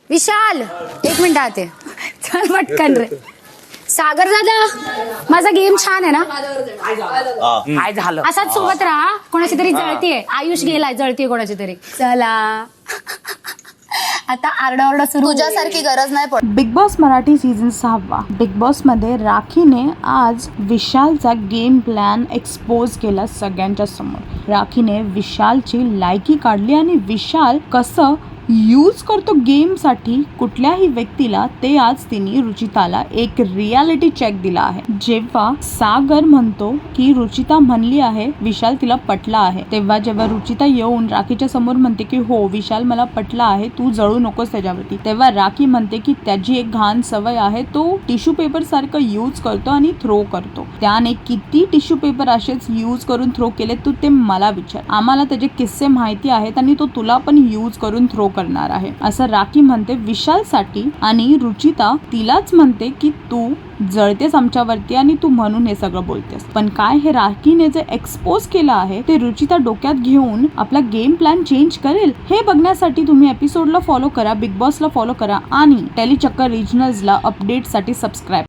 विशाल एक मिनिट आते. चल मटकन रे. सागर दादा माझा गेम छान आहे ना. काय झालं असाच सोबत राहा. कोणाची तरी जळतीये. आयुष गेलाय जळतीये कोणाची तरी. चला आता आरडाओरडा सुरू. तुझ्यासारखी गरज नाही पडत. Big boss Marathi season 6. Big boss मध्ये राखीने आज विशालचा गेम प्लॅन एक्सपोज केला सगळ्यांच्या समोर. राखीने विशालची लायकी काढली आणि विशाल कसं यूज करतो गेमसाठी कुठल्याही व्यक्तीला ते आज तिने रुचिताला एक रियालिटी चेक दिला आहे. जेव्हा सागर म्हणतो की रुचिता म्हणली आहे विशाल तिला पटला आहे, तेव्हा जेव्हा रुचिता येऊन राखीच्या समोर म्हणते की हो विशाल मला पटला आहे, तू जळू नकोस त्याच्यावरती, तेव्हा राखी म्हणते की त्याची एक घाण सवय आहे, तो टिश्यू पेपर सारखं यूज करतो आणि थ्रो करतो. त्याने किती टिश्यू पेपर असेच यूज करून थ्रो केले तू ते मला विचार. आम्हाला त्याचे किस्से माहिती आहेत आणि तो तुला पण यूज करून थ्रो करणार आहे असं राखी म्हणते विशालसाठी. आणि रुचिता तिलाच म्हणते की तू जळतेस आमच्यावरती आणि तू म्हणून हे सगळं बोलतेस. पण काय हे राखीने जे एक्सपोज केलं आहे ते रुचिता डोक्यात घेऊन आपला गेम प्लॅन चेंज करेल हे बघण्यासाठी तुम्ही एपिसोडला फॉलो करा, बिग बॉसला फॉलो करा आणि टेलीचक्कर रिजनल्सला अपडेटसाठी सबस्क्राईब